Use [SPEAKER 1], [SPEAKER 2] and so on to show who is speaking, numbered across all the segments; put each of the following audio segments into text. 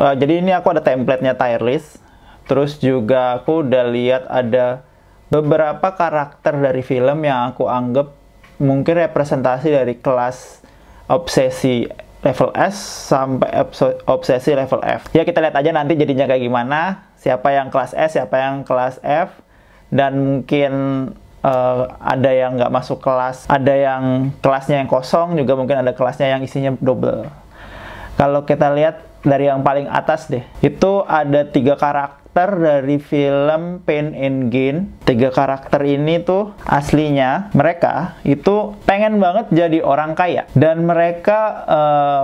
[SPEAKER 1] Jadi ini aku ada template-nya tier list. Terus juga aku udah lihat ada beberapa karakter dari film yang aku anggap mungkin representasi dari kelas obsesi level S sampai obsesi level F. Ya kita lihat aja nanti jadinya kayak gimana. Siapa yang kelas S, siapa yang kelas F. Dan mungkin ada yang nggak masuk kelas, ada yang kelasnya yang kosong, juga mungkin ada kelasnya yang isinya double. Kalau kita lihat dari yang paling atas deh, itu ada 3 karakter dari film Pain and Gain. 3 karakter ini tuh aslinya mereka itu pengen banget jadi orang kaya, dan mereka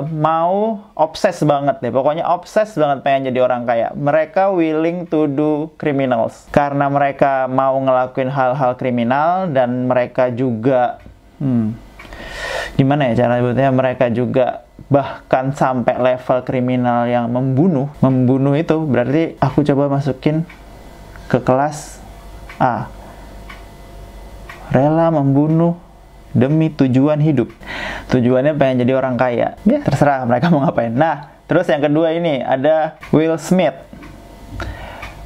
[SPEAKER 1] mau obses banget deh, pokoknya obses banget pengen jadi orang kaya. Mereka willing to do criminals karena mereka mau ngelakuin hal-hal kriminal, dan mereka juga gimana ya cara sebutnya, mereka juga bahkan sampai level kriminal yang membunuh itu berarti aku coba masukin ke kelas A. Rela membunuh demi tujuan hidup. Tujuannya pengen jadi orang kaya. Ya, terserah mereka mau ngapain. Nah, terus yang kedua ini ada Will Smith.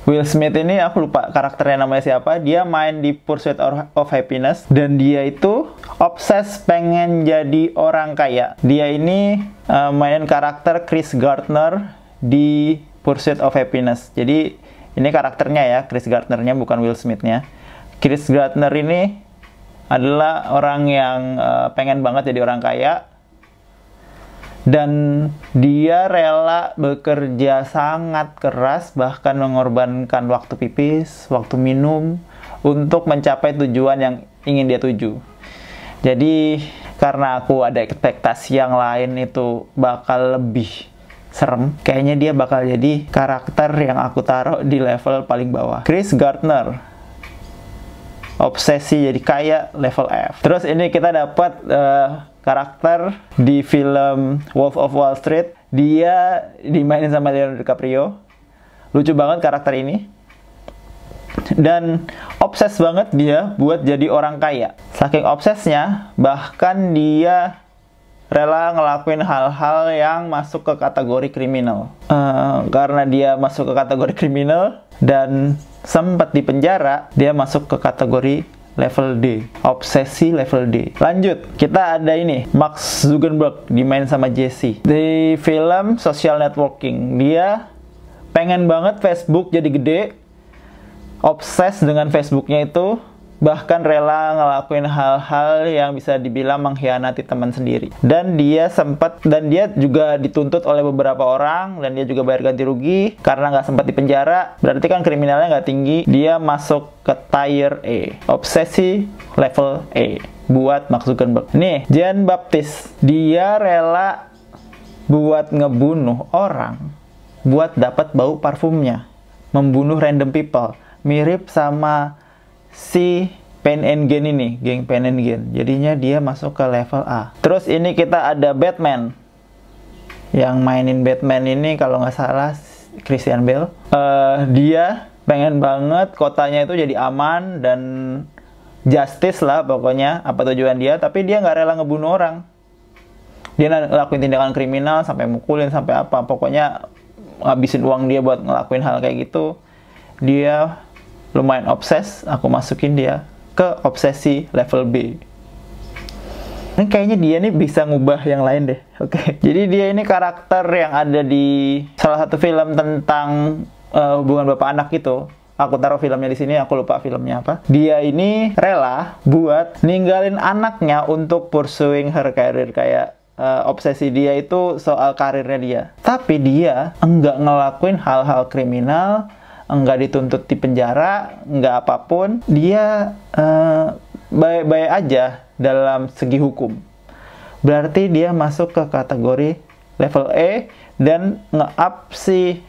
[SPEAKER 1] Will Smith ini aku lupa karakternya namanya siapa. Dia main di Pursuit of Happiness, dan dia itu obses pengen jadi orang kaya. Dia ini mainin karakter Chris Gardner di Pursuit of Happiness. Jadi ini karakternya ya, Chris Gardner-nya, bukan Will Smith-nya. Chris Gardner ini adalah orang yang pengen banget jadi orang kaya, dan dia rela bekerja sangat keras, bahkan mengorbankan waktu pipis, waktu minum, untuk mencapai tujuan yang ingin dia tuju. Jadi karena aku ada ekspektasi yang lain itu bakal lebih serem, kayaknya dia bakal jadi karakter yang aku taruh di level paling bawah. Chris Gardner, obsesi jadi kaya, level F. Terus ini kita dapat karakter di film Wolf of Wall Street. Dia dimainin sama Leonardo DiCaprio. Lucu banget karakter ini. Dan obses banget dia buat jadi orang kaya. Saking obsesnya, bahkan dia rela ngelakuin hal-hal yang masuk ke kategori kriminal. Karena dia masuk ke kategori kriminal dan sempat di penjara, dia masuk ke kategori level D, obsesi level D. Lanjut, kita ada ini Mark Zuckerberg dimain sama Jesse di film Social Networking. Dia pengen banget Facebook jadi gede, obses dengan Facebooknya itu, bahkan rela ngelakuin hal-hal yang bisa dibilang mengkhianati teman sendiri. Dan dia juga dituntut oleh beberapa orang, dan dia juga bayar ganti rugi karena nggak sempat di penjara. Berarti kan kriminalnya nggak tinggi. Dia masuk ke tier E, obsesi level E buat Mark Zuckerberg. Nih, Jean Baptiste, dia rela buat ngebunuh orang buat dapat bau parfumnya, membunuh random people. Mirip sama si Pain and Gain ini, geng Pain and Gain. Jadinya dia masuk ke level A. Terus ini kita ada Batman. Yang mainin Batman ini kalau nggak salah Christian Bale. Dia pengen banget kotanya itu jadi aman dan justice lah pokoknya, apa tujuan dia. Tapi dia nggak rela ngebunuh orang. Dia ngelakuin tindakan kriminal sampai mukulin, sampai apa. Pokoknya ngabisin uang dia buat ngelakuin hal kayak gitu. Dia lumayan obses, aku masukin dia ke obsesi level B. Ini kayaknya dia nih bisa ngubah yang lain deh. Oke. Jadi dia ini karakter yang ada di salah satu film tentang hubungan bapak anak gitu. Aku taruh filmnya di sini, aku lupa filmnya apa. Dia ini rela buat ninggalin anaknya untuk pursuing her career, kayak obsesi dia itu soal karirnya dia. Tapi dia enggak ngelakuin hal-hal kriminal, enggak dituntut di penjara, enggak apapun. Dia baik-baik aja dalam segi hukum. Berarti dia masuk ke kategori level E dan nge-up si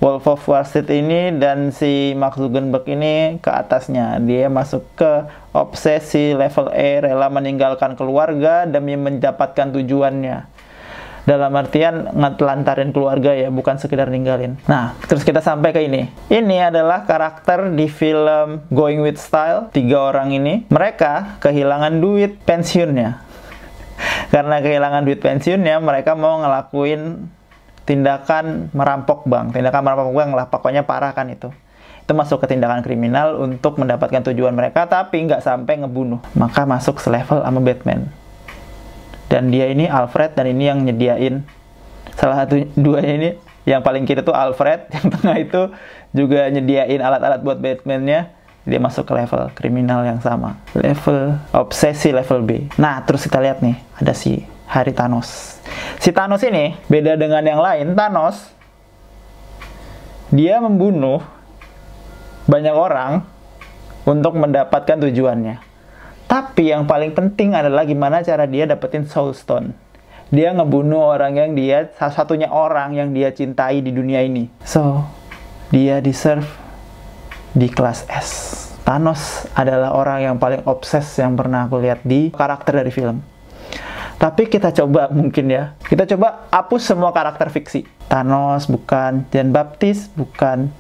[SPEAKER 1] Wolf of Wall Street ini dan si Mark Zuckerberg ini ke atasnya. Dia masuk ke obsesi level E, rela meninggalkan keluarga demi mendapatkan tujuannya. Dalam artian ngetelantarin keluarga ya, bukan sekedar ninggalin. Nah, terus kita sampai ke ini. Ini adalah karakter di film Going with Style. 3 orang ini, mereka kehilangan duit pensiunnya. Karena kehilangan duit pensiunnya, mereka mau ngelakuin tindakan merampok bank lah, pokoknya parah kan itu masuk ke tindakan kriminal untuk mendapatkan tujuan mereka, tapi nggak sampai ngebunuh, maka masuk selevel sama Batman. Dan dia ini Alfred, dan ini yang nyediain, salah satu duanya ini, yang paling kiri tuh Alfred, yang tengah itu juga nyediain alat-alat buat Batman-nya. Dia masuk ke level kriminal yang sama, level obsesi level B. Nah, terus kita lihat nih, ada si Hari Thanos. Si Thanos ini beda dengan yang lain. Thanos dia membunuh banyak orang untuk mendapatkan tujuannya. Tapi yang paling penting adalah gimana cara dia dapetin Soul Stone. Dia ngebunuh orang yang dia, salah satunya orang yang dia cintai di dunia ini. So, dia deserve di kelas S. Thanos adalah orang yang paling obses yang pernah aku lihat di karakter dari film. Tapi kita coba mungkin ya, kita coba hapus semua karakter fiksi. Thanos bukan, Jean Baptiste bukan.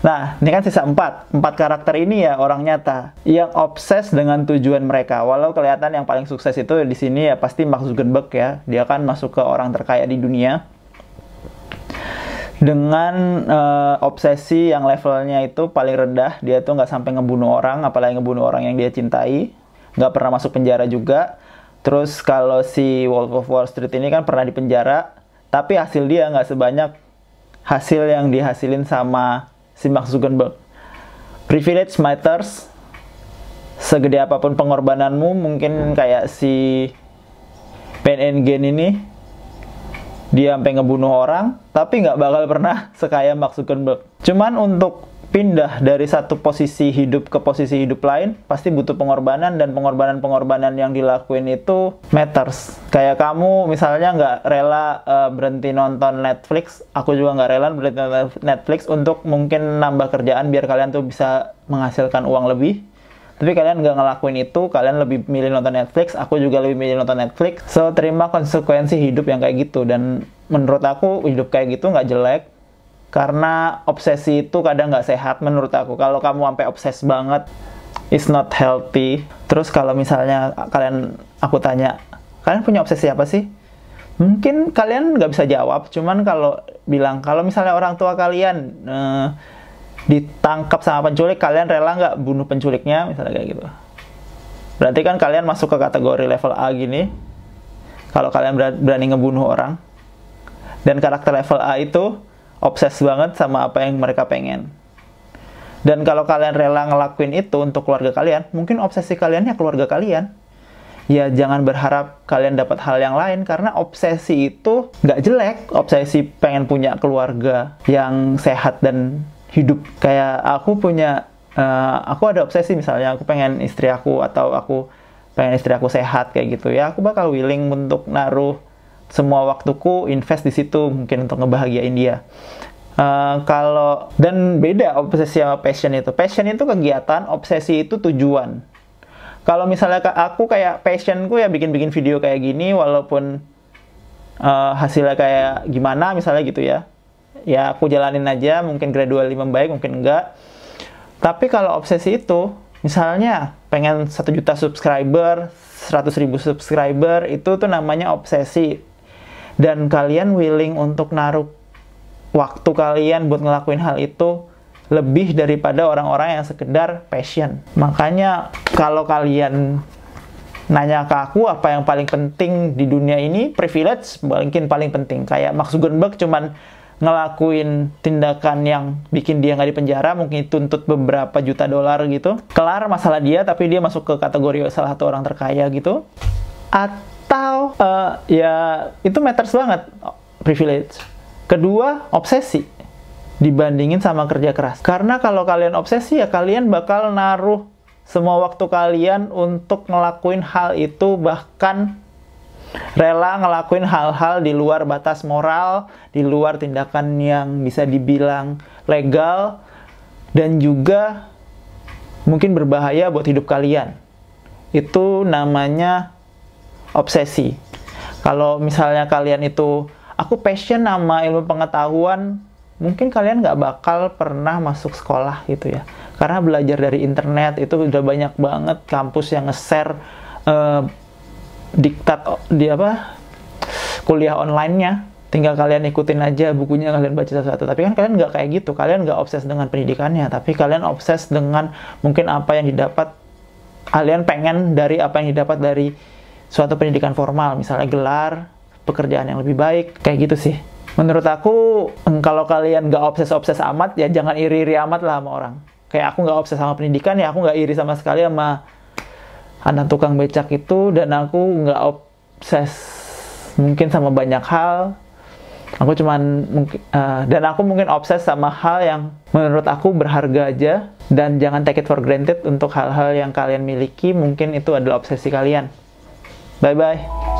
[SPEAKER 1] Nah, ini kan sisa 4 karakter ini ya orang nyata yang obses dengan tujuan mereka. Walau kelihatan yang paling sukses itu di sini ya pasti Mark Zuckerberg ya. Dia kan masuk ke orang terkaya di dunia dengan obsesi yang levelnya itu paling rendah. Dia tuh nggak sampai ngebunuh orang, apalagi ngebunuh orang yang dia cintai. Nggak pernah masuk penjara juga. Terus kalau si Wolf of Wall Street ini kan pernah di penjara, tapi hasil dia nggak sebanyak hasil yang dihasilin sama si Mark Zuckerberg. Privilege matters. Segede apapun pengorbananmu, mungkin kayak si Pain and Gain ini, dia sampai ngebunuh orang, tapi nggak bakal pernah sekaya Mark Zuckerberg. Cuman untuk pindah dari satu posisi hidup ke posisi hidup lain, pasti butuh pengorbanan, dan pengorbanan-pengorbanan yang dilakuin itu matters. Kayak kamu misalnya nggak rela berhenti nonton Netflix, aku juga nggak rela berhenti nonton Netflix untuk mungkin nambah kerjaan biar kalian tuh bisa menghasilkan uang lebih. Tapi kalian nggak ngelakuin itu, kalian lebih milih nonton Netflix, aku juga lebih milih nonton Netflix. So, terima konsekuensi hidup yang kayak gitu. Dan menurut aku, hidup kayak gitu nggak jelek. Karena obsesi itu kadang nggak sehat menurut aku. Kalau kamu sampai obses banget, it's not healthy. Terus kalau misalnya aku tanya, kalian punya obsesi apa sih? Mungkin kalian nggak bisa jawab. Cuman kalau misalnya orang tua kalian ditangkap sama penculik, kalian rela nggak bunuh penculiknya? Misalnya kayak gitu. Berarti kan kalian masuk ke kategori level A gini. Kalau kalian berani ngebunuh orang. Dan karakter level A itu obses banget sama apa yang mereka pengen. Dan kalau kalian rela ngelakuin itu untuk keluarga kalian, mungkin obsesi kalian ya keluarga kalian. Ya jangan berharap kalian dapat hal yang lain, karena obsesi itu nggak jelek. Obsesi pengen punya keluarga yang sehat dan hidup. Kayak aku ada obsesi misalnya, aku pengen istri aku, atau aku pengen istri aku sehat kayak gitu ya. Aku bakal willing untuk naruh semua waktuku, invest di situ mungkin untuk ngebahagiain dia. Dan beda obsesi sama passion itu. Passion itu kegiatan, obsesi itu tujuan. Kalau misalnya aku kayak passionku ya bikin-bikin video kayak gini, walaupun hasilnya kayak gimana misalnya gitu ya. Ya aku jalanin aja, mungkin gradually membaik, mungkin enggak. Tapi kalau obsesi itu, misalnya pengen 1 juta subscriber, 100.000 subscriber, itu tuh namanya obsesi. Dan kalian willing untuk naruh waktu kalian buat ngelakuin hal itu lebih daripada orang-orang yang sekedar passion. Makanya kalau kalian nanya ke aku apa yang paling penting di dunia ini, privilege mungkin paling penting. Kayak Mark Zuckerberg cuman ngelakuin tindakan yang bikin dia nggak dipenjara, mungkin tuntut beberapa juta dolar gitu, kelar masalah dia, tapi dia masuk ke kategori salah satu orang terkaya gitu. Atau ya itu matters banget, privilege. Kedua, obsesi dibandingin sama kerja keras. Karena kalau kalian obsesi ya kalian bakal naruh semua waktu kalian untuk ngelakuin hal itu, bahkan rela ngelakuin hal-hal di luar batas moral, di luar tindakan yang bisa dibilang legal, dan juga mungkin berbahaya buat hidup kalian. Itu namanya obsesi. Kalau misalnya kalian itu, aku passion sama ilmu pengetahuan, mungkin kalian nggak bakal pernah masuk sekolah gitu ya. Karena belajar dari internet itu udah banyak banget kampus yang nge-share diktat kuliah online-nya. Tinggal kalian ikutin aja bukunya, kalian baca satu-satu. Tapi kan kalian nggak kayak gitu. Kalian nggak obses dengan pendidikannya, tapi kalian obses dengan mungkin apa yang didapat. Kalian pengen dari apa yang didapat dari suatu pendidikan formal, misalnya gelar, pekerjaan yang lebih baik, kayak gitu sih. Menurut aku, kalau kalian nggak obses-obses amat, ya jangan iri-iri amat lah sama orang. Kayak aku nggak obses sama pendidikan, ya aku nggak iri sama sekali sama anak tukang becak itu, dan aku nggak obses mungkin sama banyak hal. Aku cuman dan aku mungkin obses sama hal yang menurut aku berharga aja, dan jangan take it for granted untuk hal-hal yang kalian miliki. Mungkin itu adalah obsesi kalian. Bye bye.